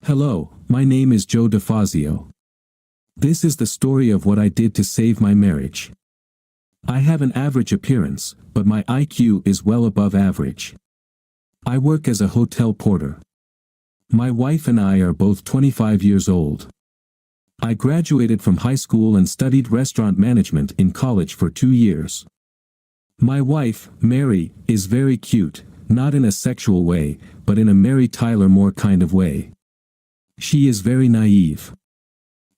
Hello, my name is Joe DeFazio. This is the story of what I did to save my marriage. I have an average appearance, but my IQ is well above average. I work as a hotel porter. My wife and I are both 25 years old. I graduated from high school and studied restaurant management in college for 2 years. My wife, Mary, is very cute, not in a sexual way, but in a Mary Tyler Moore kind of way. She is very naive.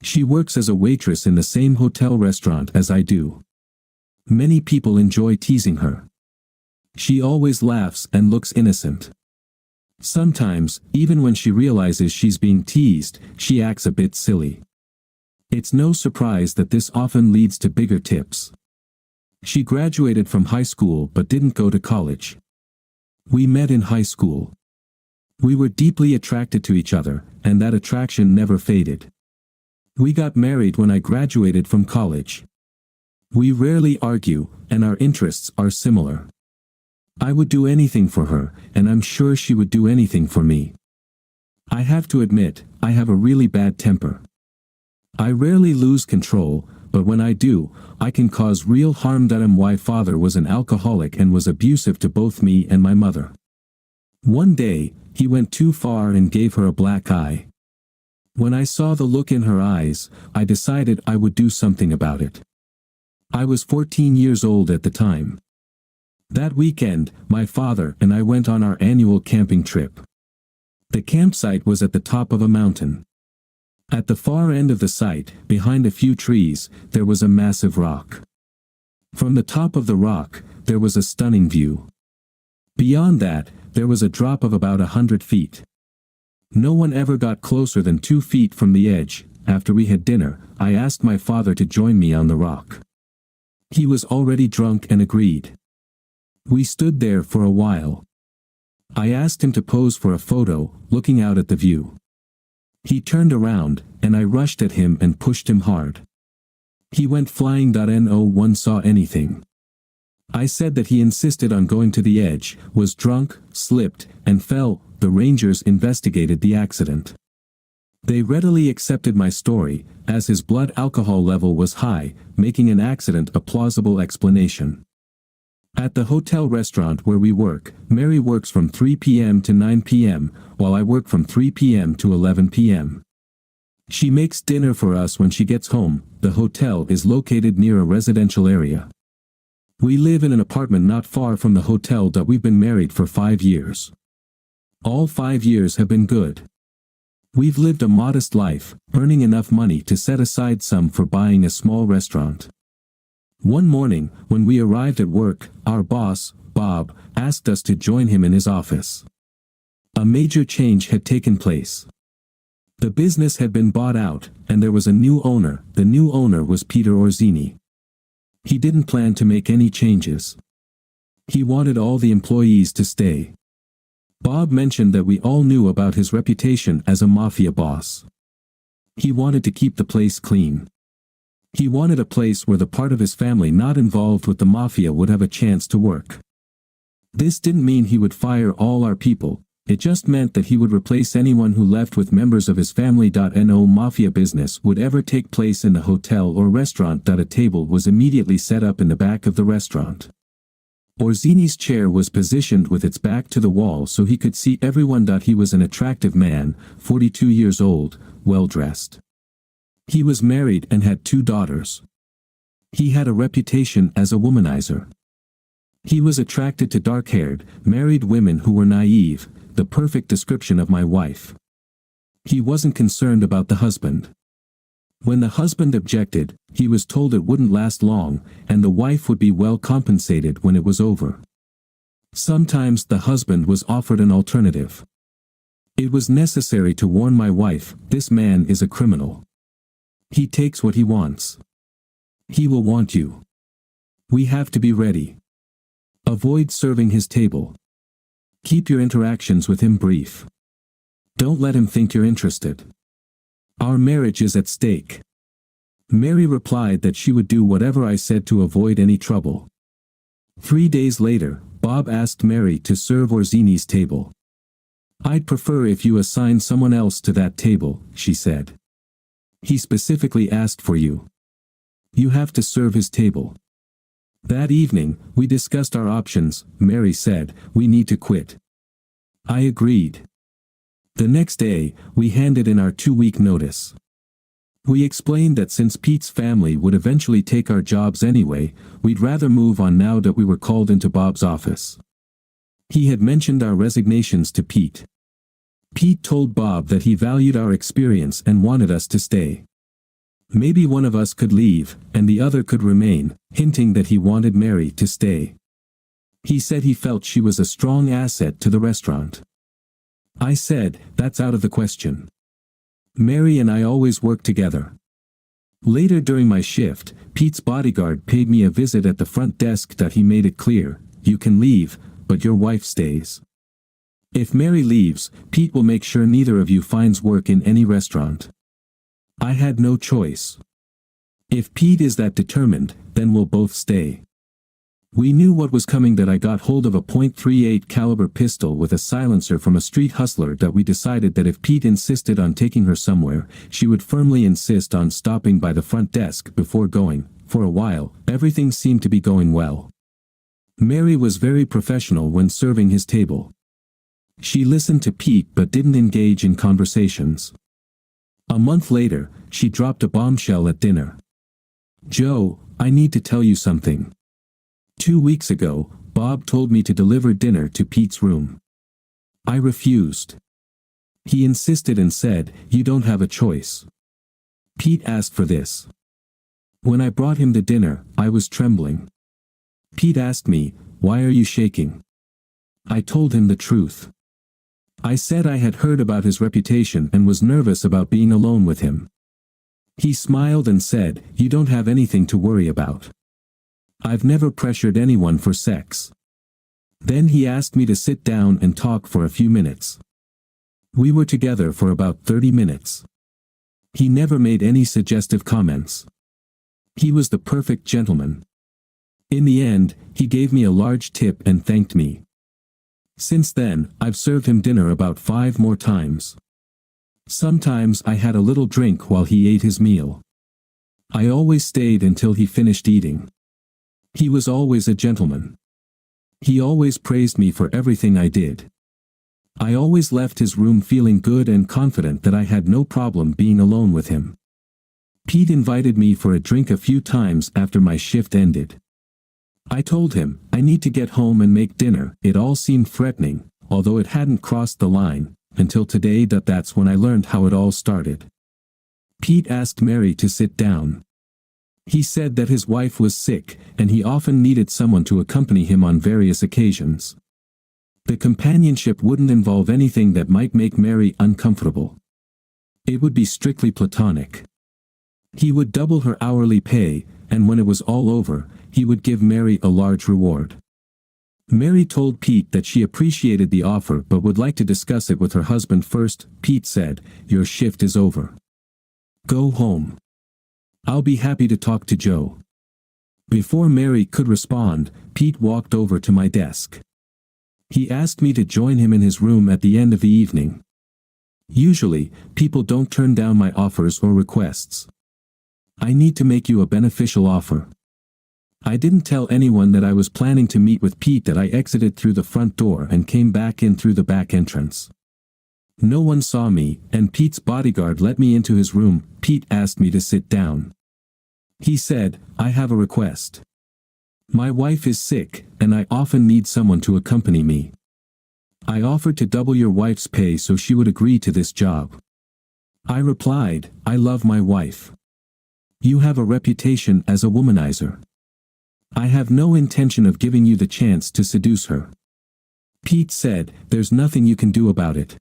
She works as a waitress in the same hotel restaurant as I do. Many people enjoy teasing her. She always laughs and looks innocent. Sometimes, even when she realizes she's being teased, she acts a bit silly. It's no surprise that this often leads to bigger tips. She graduated from high school but didn't go to college. We met in high school. We were deeply attracted to each other, and that attraction never faded. We got married when I graduated from college. We rarely argue, and our interests are similar. I would do anything for her, and I'm sure she would do anything for me. I have to admit, I have a really bad temper. I rarely lose control, but when I do, I can cause real harm. My father was an alcoholic and was abusive to both me and my mother. One day, he went too far and gave her a black eye. When I saw the look in her eyes, I decided I would do something about it. I was 14 years old at the time. That weekend, my father and I went on our annual camping trip. The campsite was at the top of a mountain. At the far end of the site, behind a few trees, there was a massive rock. From the top of the rock, there was a stunning view. Beyond that, there was a drop of about 100 feet. No one ever got closer than 2 feet from the edge. After we had dinner, I asked my father to join me on the rock. He was already drunk and agreed. We stood there for a while. I asked him to pose for a photo, looking out at the view. He turned around, and I rushed at him and pushed him hard. He went flying. No one saw anything. I said that he insisted on going to the edge, was drunk, slipped, and fell. The rangers investigated the accident. They readily accepted my story, as his blood alcohol level was high, making an accident a plausible explanation. At the hotel restaurant where we work, Mary works from 3 p.m. to 9 p.m., while I work from 3 p.m. to 11 p.m. She makes dinner for us when she gets home. The hotel is located near a residential area. We live in an apartment not far from the hotel. We've been married for 5 years. All 5 years have been good. We've lived a modest life, earning enough money to set aside some for buying a small restaurant. One morning, when we arrived at work, our boss, Bob, asked us to join him in his office. A major change had taken place. The business had been bought out, and there was a new owner. The new owner was Peter Orzini. He didn't plan to make any changes. He wanted all the employees to stay. Bob mentioned that we all knew about his reputation as a mafia boss. He wanted to keep the place clean. He wanted a place where the part of his family not involved with the mafia would have a chance to work. This didn't mean he would fire all our people, it just meant that he would replace anyone who left with members of his family. No mafia business would ever take place in the hotel or restaurant. A table was immediately set up in the back of the restaurant. Orzini's chair was positioned with its back to the wall so he could see everyone. He was an attractive man, 42 years old, well-dressed. He was married and had 2 daughters. He had a reputation as a womanizer. He was attracted to dark-haired, married women who were naive, the perfect description of my wife. He wasn't concerned about the husband. When the husband objected, he was told it wouldn't last long, and the wife would be well compensated when it was over. Sometimes the husband was offered an alternative. It was necessary to warn my wife, this man is a criminal. He takes what he wants. He will want you. We have to be ready. Avoid serving his table. Keep your interactions with him brief. Don't let him think you're interested. Our marriage is at stake. Mary replied that she would do whatever I said to avoid any trouble. 3 days later, Bob asked Mary to serve Orzini's table. "I'd prefer if you assign someone else to that table," she said. "He specifically asked for you. You have to serve his table." That evening, we discussed our options. Mary said, "We need to quit." I agreed. The next day, we handed in our 2-week notice. We explained that since Pete's family would eventually take our jobs anyway, we'd rather move on now that we were called into Bob's office. He had mentioned our resignations to Pete. Pete told Bob that he valued our experience and wanted us to stay. Maybe one of us could leave, and the other could remain, hinting that he wanted Mary to stay. He said he felt she was a strong asset to the restaurant. I said, "That's out of the question. Mary and I always work together." Later during my shift, Pete's bodyguard paid me a visit at the front desk. He made it clear, "You can leave, but your wife stays. If Mary leaves, Pete will make sure neither of you finds work in any restaurant." I had no choice. If Pete is that determined, then we'll both stay. We knew what was coming. That I got hold of a .38 caliber pistol with a silencer from a street hustler. That we decided that if Pete insisted on taking her somewhere, she would firmly insist on stopping by the front desk before going. For a while, everything seemed to be going well. Mary was very professional when serving his table. She listened to Pete but didn't engage in conversations. A month later, she dropped a bombshell at dinner. "Joe, I need to tell you something. 2 weeks ago, Bob told me to deliver dinner to Pete's room. I refused. He insisted and said, 'You don't have a choice.' Pete asked for this. When I brought him the dinner, I was trembling. Pete asked me, 'Why are you shaking?' I told him the truth. I said I had heard about his reputation and was nervous about being alone with him. He smiled and said, 'You don't have anything to worry about. I've never pressured anyone for sex.' Then he asked me to sit down and talk for a few minutes. We were together for about 30 minutes. He never made any suggestive comments. He was the perfect gentleman. In the end, he gave me a large tip and thanked me. Since then, I've served him dinner about 5 more times. Sometimes I had a little drink while he ate his meal. I always stayed until he finished eating. He was always a gentleman. He always praised me for everything I did. I always left his room feeling good and confident that I had no problem being alone with him. Pete invited me for a drink a few times after my shift ended. I told him, I need to get home and make dinner. It all seemed threatening, although it hadn't crossed the line, until today. That's when I learned how it all started. Pete asked Mary to sit down. He said that his wife was sick, and he often needed someone to accompany him on various occasions. The companionship wouldn't involve anything that might make Mary uncomfortable. It would be strictly platonic. He would double her hourly pay, and when it was all over, he would give Mary a large reward. Mary told Pete that she appreciated the offer but would like to discuss it with her husband first. Pete said, "Your shift is over. Go home. I'll be happy to talk to Joe." Before Mary could respond, Pete walked over to my desk. He asked me to join him in his room at the end of the evening. Usually, people don't turn down my offers or requests. I need to make you a beneficial offer. I didn't tell anyone that I was planning to meet with Pete. That I exited through the front door and came back in through the back entrance. No one saw me, and Pete's bodyguard let me into his room. Pete asked me to sit down. He said, "I have a request. My wife is sick, and I often need someone to accompany me. I offered to double your wife's pay so she would agree to this job." I replied, "I love my wife. You have a reputation as a womanizer. I have no intention of giving you the chance to seduce her." Pete said, "There's nothing you can do about it.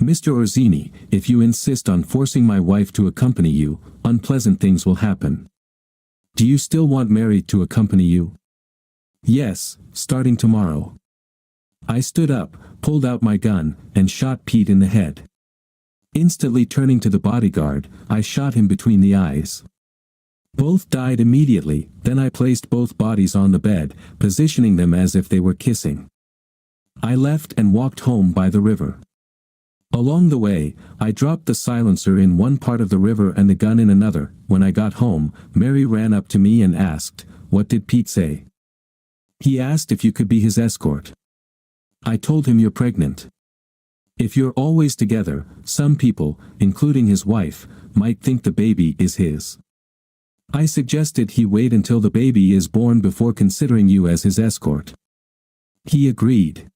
Mr. Orsini, if you insist on forcing my wife to accompany you, unpleasant things will happen. Do you still want Mary to accompany you?" "Yes, starting tomorrow." I stood up, pulled out my gun, and shot Pete in the head. Instantly turning to the bodyguard, I shot him between the eyes. Both died immediately. Then I placed both bodies on the bed, positioning them as if they were kissing. I left and walked home by the river. Along the way, I dropped the silencer in one part of the river and the gun in another. When I got home, Mary ran up to me and asked, "What did Pete say?" "He asked if you could be his escort." I told him, "You're pregnant. If you're always together, some people, including his wife, might think the baby is his." I suggested he wait until the baby is born before considering you as his escort. He agreed.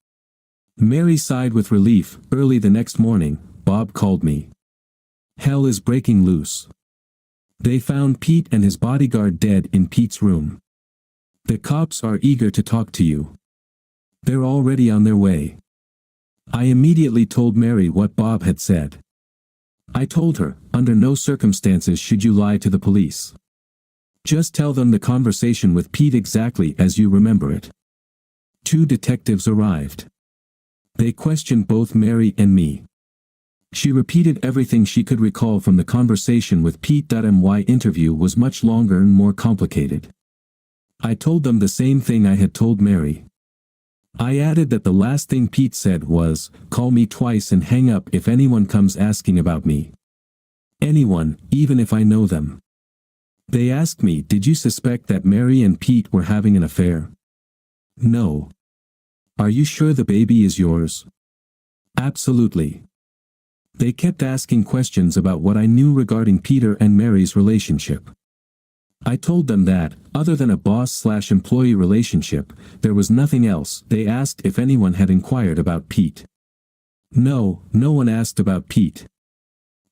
Mary sighed with relief. Early the next morning, Bob called me. "Hell is breaking loose. They found Pete and his bodyguard dead in Pete's room. The cops are eager to talk to you. They're already on their way." I immediately told Mary what Bob had said. I told her, "Under no circumstances should you lie to the police. Just tell them the conversation with Pete exactly as you remember it." 2 detectives arrived. They questioned both Mary and me. She repeated everything she could recall from the conversation with Pete. My interview was much longer and more complicated. I told them the same thing I had told Mary. I added that the last thing Pete said was, "Call me twice and hang up if anyone comes asking about me." Anyone, even if I know them. They asked me, "Did you suspect that Mary and Pete were having an affair?" "No." "Are you sure the baby is yours?" "Absolutely." They kept asking questions about what I knew regarding Peter and Mary's relationship. I told them that, other than a boss/employee relationship, there was nothing else. They asked if anyone had inquired about Pete. No, no one asked about Pete.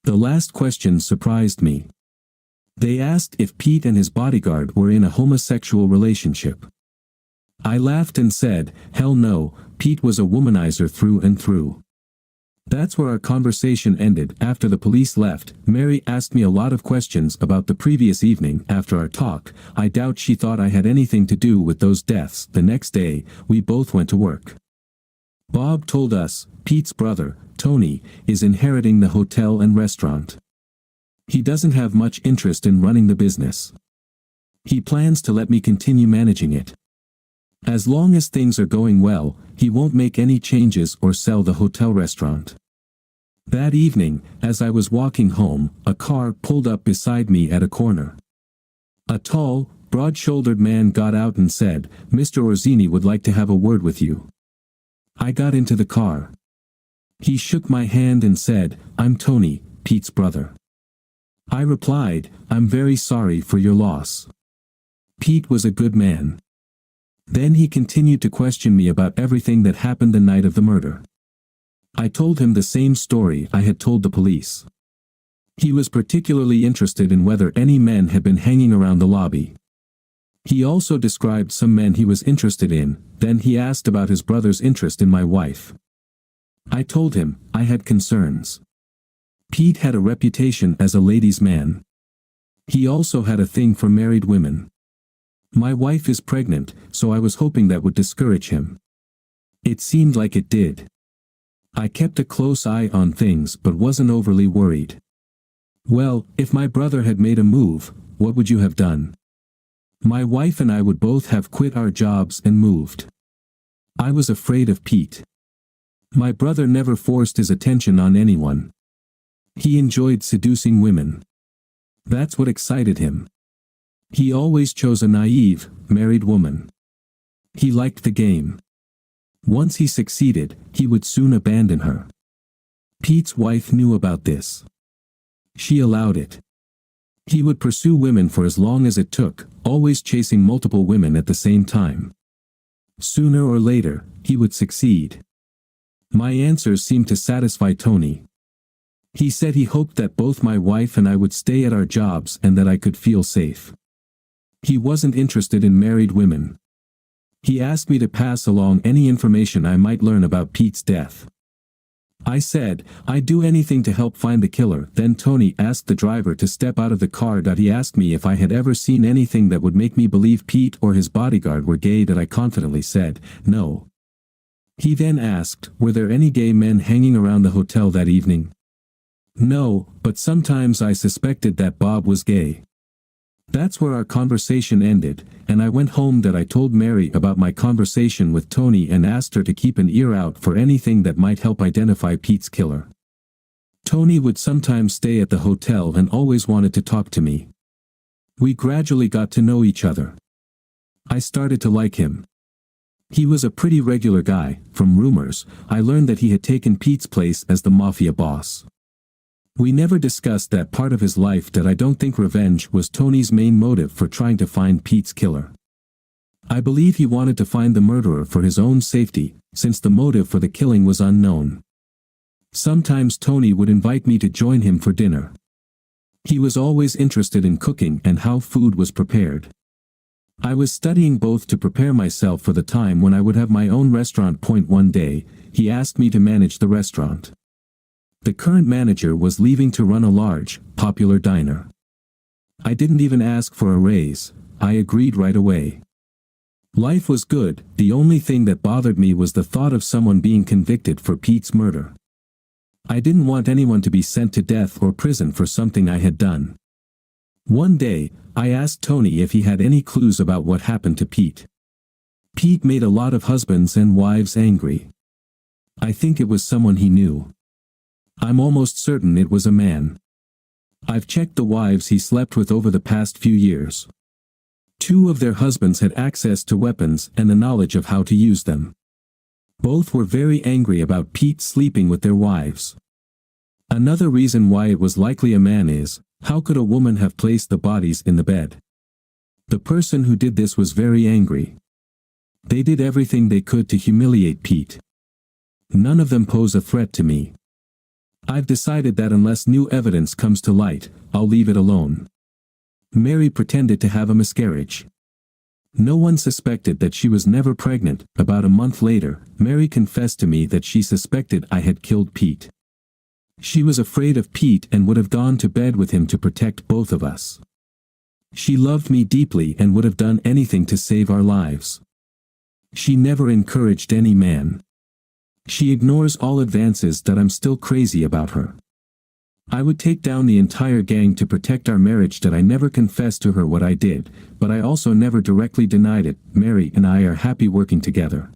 The last question surprised me. They asked if Pete and his bodyguard were in a homosexual relationship. I laughed and said, "Hell no, Pete was a womanizer through and through." That's where our conversation ended. After the police left, Mary asked me a lot of questions about the previous evening. After our talk, I doubt she thought I had anything to do with those deaths. The next day, we both went to work. Bob told us, Pete's brother, Tony, is inheriting the hotel and restaurant. He doesn't have much interest in running the business. He plans to let me continue managing it. As long as things are going well, he won't make any changes or sell the hotel restaurant. That evening, as I was walking home, a car pulled up beside me at a corner. A tall, broad-shouldered man got out and said, "Mr. Orsini would like to have a word with you." I got into the car. He shook my hand and said, "I'm Tony, Pete's brother." I replied, "I'm very sorry for your loss. Pete was a good man." Then he continued to question me about everything that happened the night of the murder. I told him the same story I had told the police. He was particularly interested in whether any men had been hanging around the lobby. He also described some men he was interested in. Then he asked about his brother's interest in my wife. I told him I had concerns. Pete had a reputation as a ladies' man. He also had a thing for married women. My wife is pregnant, so I was hoping that would discourage him. It seemed like it did. I kept a close eye on things but wasn't overly worried. "Well, if my brother had made a move, what would you have done?" "My wife and I would both have quit our jobs and moved." I was afraid of Pete. My brother never forced his attention on anyone. He enjoyed seducing women. That's what excited him. He always chose a naive, married woman. He liked the game. Once he succeeded, he would soon abandon her. Pete's wife knew about this. She allowed it. He would pursue women for as long as it took, always chasing multiple women at the same time. Sooner or later, he would succeed. My answers seemed to satisfy Tony. He said he hoped that both my wife and I would stay at our jobs and that I could feel safe. He wasn't interested in married women. He asked me to pass along any information I might learn about Pete's death. I said, "I'd do anything to help find the killer." Then Tony asked the driver to step out of the car. He asked me if I had ever seen anything that would make me believe Pete or his bodyguard were gay. I confidently said, "No." He then asked, "Were there any gay men hanging around the hotel that evening?" "No, but sometimes I suspected that Bob was gay." That's where our conversation ended, and I went home. That I told Mary about my conversation with Tony and asked her to keep an ear out for anything that might help identify Pete's killer. Tony would sometimes stay at the hotel and always wanted to talk to me. We gradually got to know each other. I started to like him. He was a pretty regular guy. From rumors, I learned that he had taken Pete's place as the mafia boss. We never discussed that part of his life. That I don't think revenge was Tony's main motive for trying to find Pete's killer. I believe he wanted to find the murderer for his own safety, since the motive for the killing was unknown. Sometimes Tony would invite me to join him for dinner. He was always interested in cooking and how food was prepared. I was studying both to prepare myself for the time when I would have my own restaurant. One day, he asked me to manage the restaurant. The current manager was leaving to run a large, popular diner. I didn't even ask for a raise. I agreed right away. Life was good. The only thing that bothered me was the thought of someone being convicted for Pete's murder. I didn't want anyone to be sent to death or prison for something I had done. One day, I asked Tony if he had any clues about what happened to Pete. Pete made a lot of husbands and wives angry. I think it was someone he knew. I'm almost certain it was a man. I've checked the wives he slept with over the past few years. 2 of their husbands had access to weapons and the knowledge of how to use them. Both were very angry about Pete sleeping with their wives. Another reason why it was likely a man is, how could a woman have placed the bodies in the bed? The person who did this was very angry. They did everything they could to humiliate Pete. None of them pose a threat to me. I've decided that unless new evidence comes to light, I'll leave it alone. Mary pretended to have a miscarriage. No one suspected that she was never pregnant. About a month later, Mary confessed to me that she suspected I had killed Pete. She was afraid of Pete and would have gone to bed with him to protect both of us. She loved me deeply and would have done anything to save our lives. She never encouraged any man. She ignores all advances that I'm still crazy about her. I would take down the entire gang to protect our marriage. That I never confessed to her what I did, but I also never directly denied it. Mary and I are happy working together.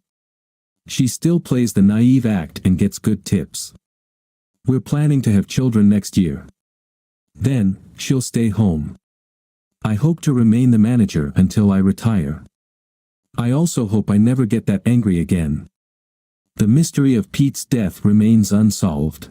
She still plays the naive act and gets good tips. We're planning to have children next year. Then, she'll stay home. I hope to remain the manager until I retire. I also hope I never get that angry again. The mystery of Pete's death remains unsolved.